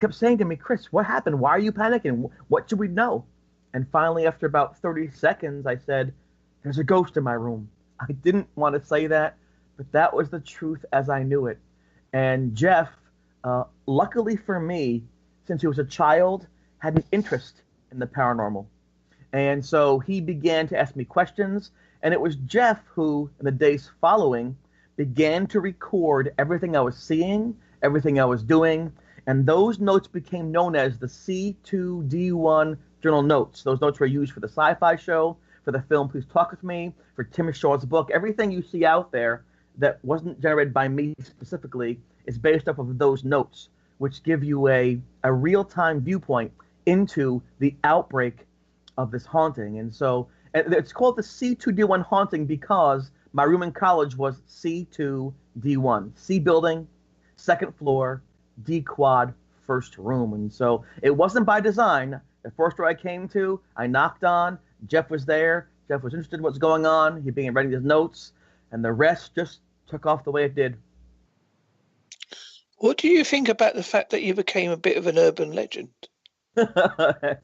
kept saying to me, Chris, what happened? Why are you panicking? What should we know? And finally, after about 30 seconds, I said, there's a ghost in my room. I didn't want to say that, but that was the truth as I knew it. And Jeff, luckily for me, since he was a child, had an interest in the paranormal. And so he began to ask me questions. And it was Jeff who, in the days following, began to record everything I was seeing, everything I was doing. And those notes became known as the C2D1 journal notes. Those notes were used for the sci fi show, for the film Please Talk With Me, for Tim Shaw's book. Everything you see out there that wasn't generated by me specifically is based off of those notes, which give you a real time viewpoint into the outbreak of this haunting. And so it's called the C2D1 haunting because my room in college was C2D1, C building, second floor, D quad, first room. And so it wasn't by design. The first door I came to, I knocked on. Jeff was there. Jeff was interested in what's going on. He began writing his notes, and the rest just took off the way it did. What do you think about the fact that you became a bit of an urban legend? That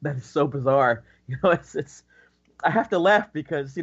is so bizarre. It's I have to laugh because,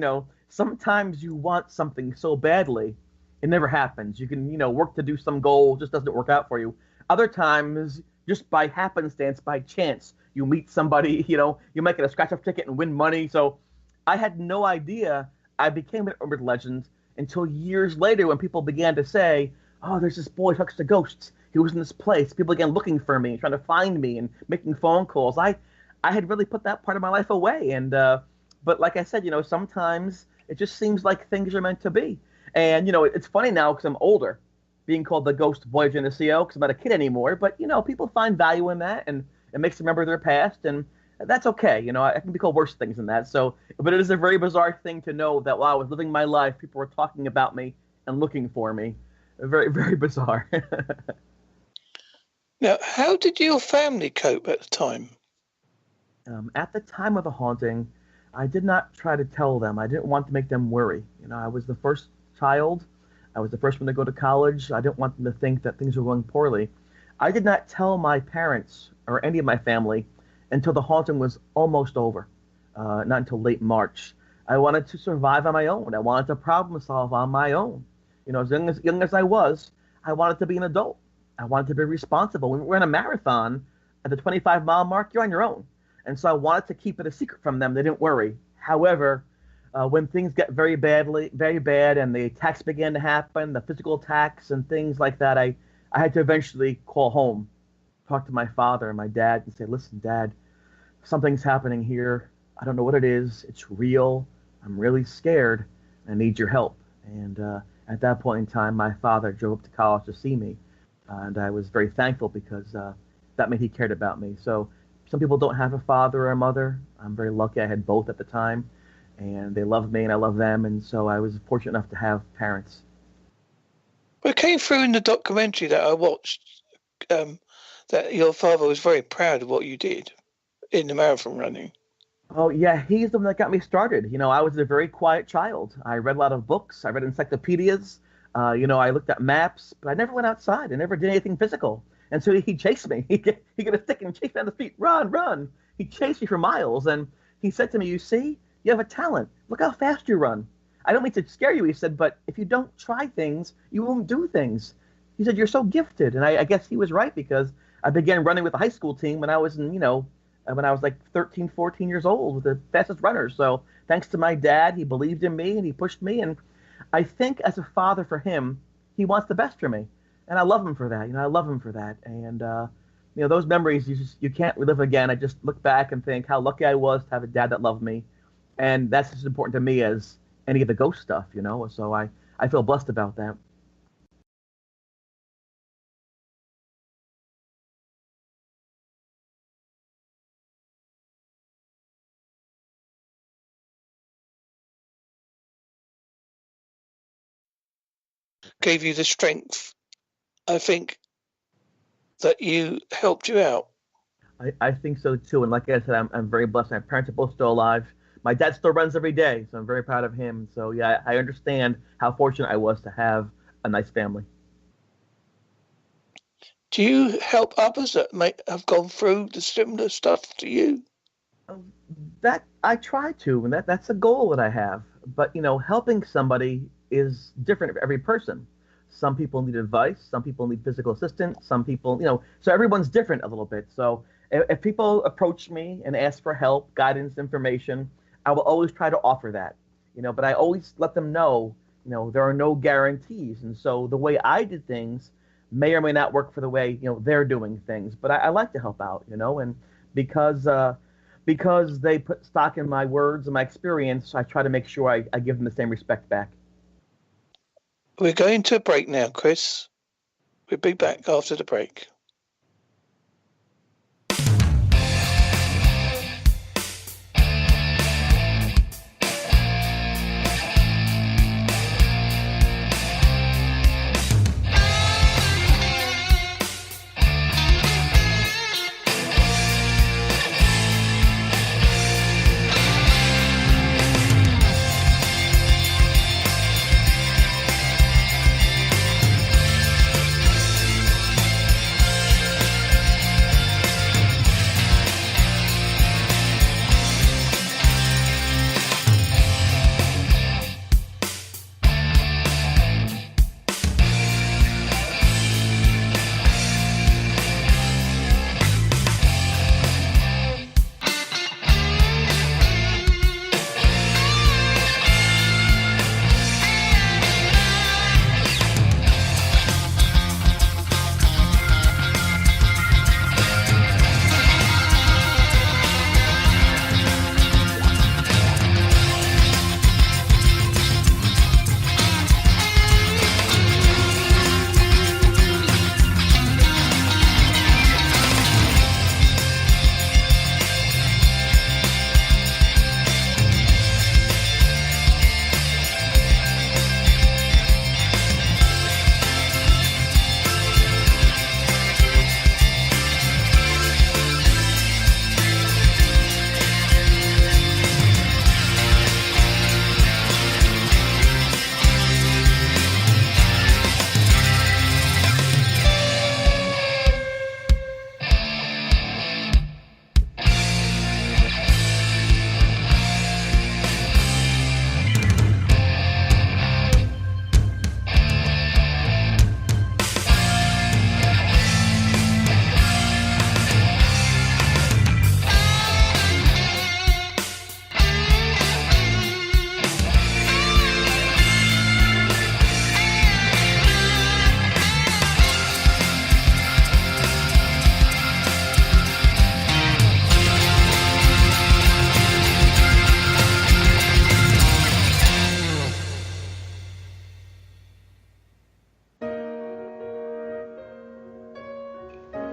sometimes you want something so badly, it never happens. You can, work to do some goal, just doesn't work out for you. Other times, just by happenstance, by chance, you meet somebody, you make it a scratch-off ticket and win money. So I had no idea I became an urban legend until years later when people began to say, oh, there's this boy who talks to ghosts. He was in this place. People began looking for me, trying to find me and making phone calls. I had really put that part of my life away. And but like I said, sometimes it just seems like things are meant to be. And, it's funny now because I'm older, being called the Ghost Boy of Geneseo because I'm not a kid anymore. But, people find value in that, and it makes them remember their past. And that's okay. I can be called worse things than that. So, but it is a very bizarre thing to know that while I was living my life, people were talking about me and looking for me. Very, very bizarre. Now, how did your family cope at the time? At the time of the haunting, I did not try to tell them. I didn't want to make them worry. I was the first child. I was the first one to go to college. I didn't want them to think that things were going poorly. I did not tell my parents or any of my family until the haunting was almost over, not until late March. I wanted to survive on my own. I wanted to problem solve on my own. As young as I was, I wanted to be an adult. I wanted to be responsible. When we're in a marathon at the 25-mile mark, you're on your own. And so I wanted to keep it a secret from them. They didn't worry. However, when things got very bad, and the attacks began to happen, the physical attacks and things like that, I had to eventually call home, talk to my father and my dad and say, listen, Dad, something's happening here. I don't know what it is. It's real. I'm really scared. I need your help. And at that point in time, my father drove up to college to see me. And I was very thankful because that meant he cared about me. So some people don't have a father or a mother. I'm very lucky I had both at the time. And they love me and I love them. And so I was fortunate enough to have parents. Well, it came through in the documentary that I watched that your father was very proud of what you did in the marathon running. Oh, yeah, he's the one that got me started. I was a very quiet child. I read a lot of books. I read encyclopedias. I looked at maps, but I never went outside. I never did anything physical. And so he chased me. He got a stick and chased me down the street. Run, run. He chased me for miles. And he said to me, you see, you have a talent. Look how fast you run. I don't mean to scare you, he said, but if you don't try things, you won't do things. He said, you're so gifted. And I guess he was right because I began running with the high school team when I was when I was like 13, 14 years old, with the fastest runners. So thanks to my dad, he believed in me and he pushed me. And I think as a father for him, he wants the best for me. And I love him for that. I love him for that. And, those memories, you can't relive again. I just look back and think how lucky I was to have a dad that loved me. And that's as important to me as any of the ghost stuff, So I feel blessed about that. Gave you the strength, I think, that you helped you out. I think so too. And like I said, I'm very blessed. My parents are both still alive. My dad still runs every day, so I'm very proud of him. So yeah, I understand how fortunate I was to have a nice family. Do you help others that may have gone through the similar stuff to you? That I try to, and that's a goal that I have. But helping somebody is different for every person. Some people need advice, some people need physical assistance, some people, so everyone's different a little bit. So if people approach me and ask for help, guidance, information, I will always try to offer that. But I always let them know, there are no guarantees. And so the way I did things may or may not work for the way, they're doing things. But I like to help out, and because they put stock in my words and my experience, I try to make sure I give them the same respect back. We're going to a break now, Chris. We'll be back after the break.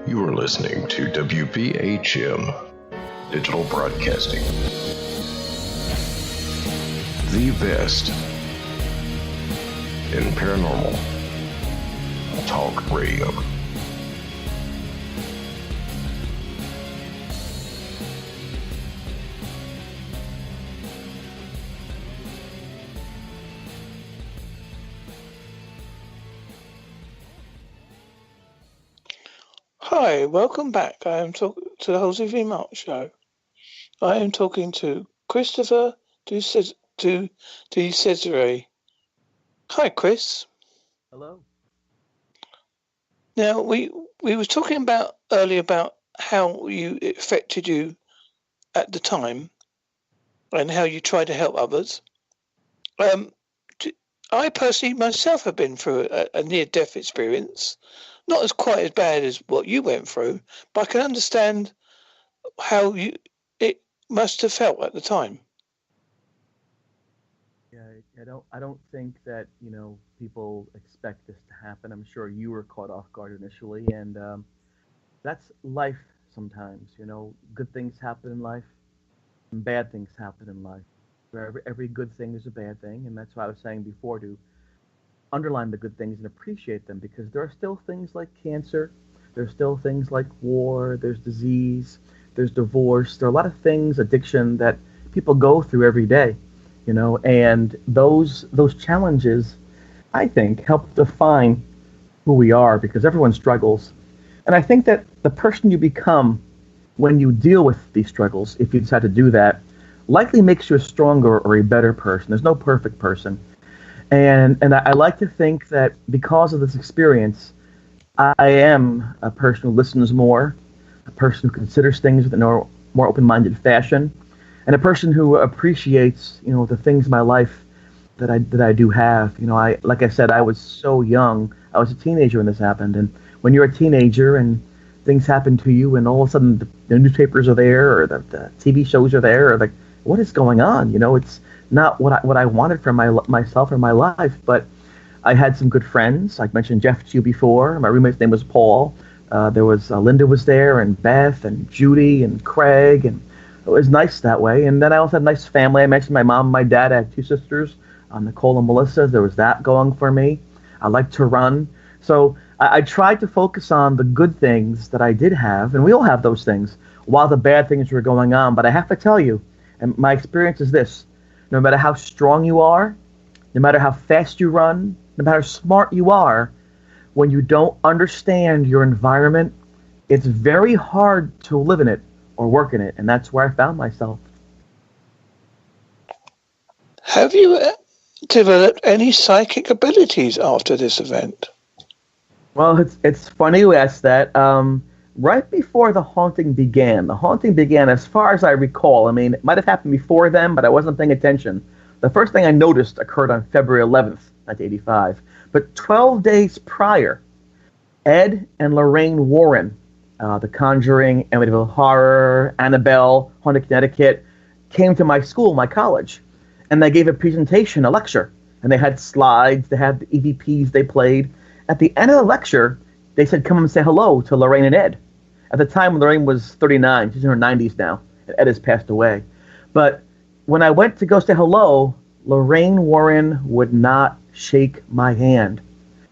You are listening to WPHM Digital Broadcasting, the best in paranormal talk radio. Hi, welcome back. I am talking to the Halsey V. Mark Show. I am talking to Christopher DeCesare. Hi, Chris. Hello. Now we was talking about earlier about how it affected you at the time and how you tried to help others. I personally myself have been through a near-death experience. Not as quite as bad as what you went through, but I can understand how it must have felt at the time. Yeah, I don't think that people expect this to happen. I'm sure you were caught off guard initially, and that's life. Sometimes good things happen in life, and bad things happen in life. For every good thing is a bad thing, and that's why I was saying before to underline the good things and appreciate them, because there are still things like cancer, there's still things like war, there's disease, there's divorce, there are a lot of things, addiction, that people go through every day, and those challenges, I think, help define who we are, because everyone struggles. And I think that the person you become when you deal with these struggles, if you decide to do that, likely makes you a stronger or a better person. There's no perfect person. And I like to think that because of this experience, I am a person who listens more, a person who considers things with a more open-minded fashion, and a person who appreciates, the things in my life that I do have. Like I said, I was so young. I was a teenager when this happened, and when you're a teenager and things happen to you, and all of a sudden the newspapers are there, or the TV shows are there, or like, what is going on? It's not what I wanted for myself or my life. But I had some good friends. I mentioned Jeff to you before. My roommate's name was Paul. There was Linda was there, and Beth, and Judy, and Craig, and it was nice that way. And then I also had a nice family. I mentioned my mom and my dad. I had two sisters, Nicole and Melissa. There was that going for me. I like to run. So I tried to focus on the good things that I did have, and we all have those things, while the bad things were going on. But I have to tell you, and my experience is this: no matter how strong you are, no matter how fast you run, no matter how smart you are, when you don't understand your environment, it's very hard to live in it or work in it. And that's where I found myself. Have you developed any psychic abilities after this event? Well, it's funny you asked that. Right before the haunting began, as far as I recall, it might have happened before then, but I wasn't paying attention. The first thing I noticed occurred on February 11th, 1985. But 12 days prior, Ed and Lorraine Warren, The Conjuring, Amityville Horror, Annabelle, Haunted Connecticut, came to my school, my college, and they gave a presentation, a lecture. And they had slides, they had the EVPs they played. At the end of the lecture, they said, come and say hello to Lorraine and Ed. At the time, Lorraine was 39. She's in her 90s now, and Ed has passed away. But when I went to go say hello, Lorraine Warren would not shake my hand.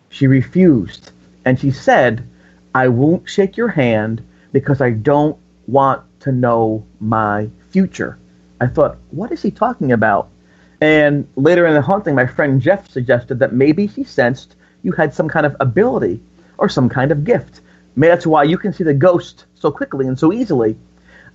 She refused. And she said, I won't shake your hand because I don't want to know my future. I thought, what is he talking about? And later in the haunting, my friend Jeff suggested that maybe she sensed you had some kind of ability or some kind of gift. Maybe that's why you can see the ghost so quickly and so easily.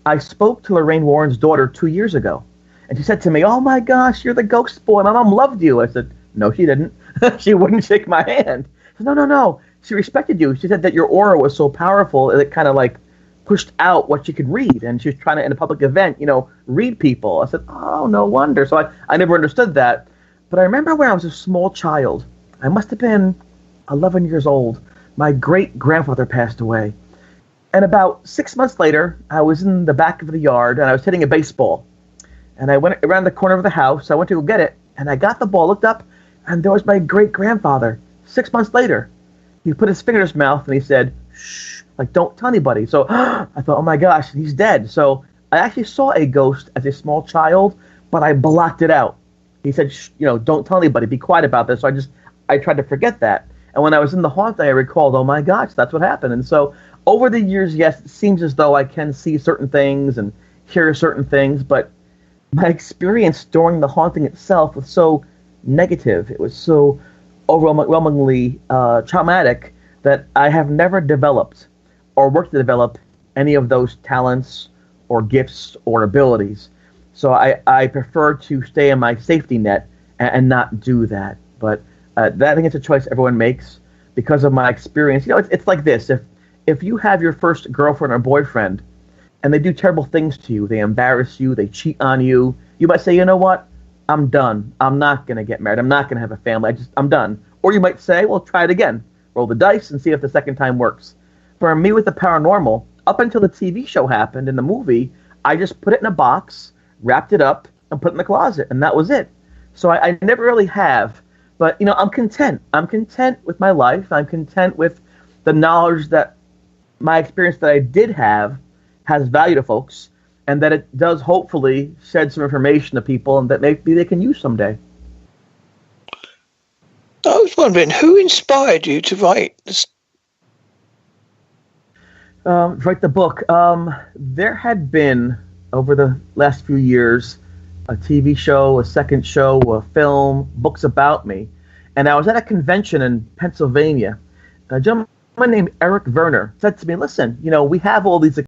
I spoke to Lorraine Warren's daughter 2 years ago, and she said to me, oh my gosh, you're the ghost boy. My mom loved you. I said, no, she didn't. She wouldn't shake my hand. She said, no. She respected you. She said that your aura was so powerful, it kind of like pushed out what she could read, and she was trying to, in a public event, read people. I said, oh, no wonder. So I never understood that. But I remember when I was a small child, I must have been 11 years old, my great-grandfather passed away. And about 6 months later, I was in the back of the yard, and I was hitting a baseball. And I went around the corner of the house. I went to go get it, and I got the ball, looked up, and there was my great-grandfather. 6 months later, he put his finger in his mouth, and he said, shh, like, don't tell anybody. So I thought, oh, my gosh, he's dead. So I actually saw a ghost as a small child, but I blocked it out. He said, shh, don't tell anybody, be quiet about this. So I tried to forget that. And when I was in the haunting, I recalled, oh, my gosh, that's what happened. And so over the years, yes, it seems as though I can see certain things and hear certain things, but my experience during the haunting itself was so negative. It was so overwhelmingly traumatic that I have never developed or worked to develop any of those talents or gifts or abilities. So I prefer to stay in my safety net and not do that. But I think it's a choice everyone makes because of my experience. It's like this. If you have your first girlfriend or boyfriend and they do terrible things to you, they embarrass you, they cheat on you, you might say, you know what? I'm done. I'm not going to get married. I'm not going to have a family. I'm done. Or you might say, well, try it again. Roll the dice and see if the second time works. For me with the paranormal, up until the TV show happened in the movie, I just put it in a box, wrapped it up, and put it in the closet, and that was it. So I never really have. But, I'm content. I'm content with my life. I'm content with the knowledge that my experience that I did have has value to folks, and that it does hopefully shed some information to people and that maybe they can use someday. I was wondering, who inspired you to write this? Write the book. There had been, over the last few years, a TV show, a second show, a film, books about me. And I was at a convention in Pennsylvania. A gentleman Someone named Eric Werner said to me, listen, we have all these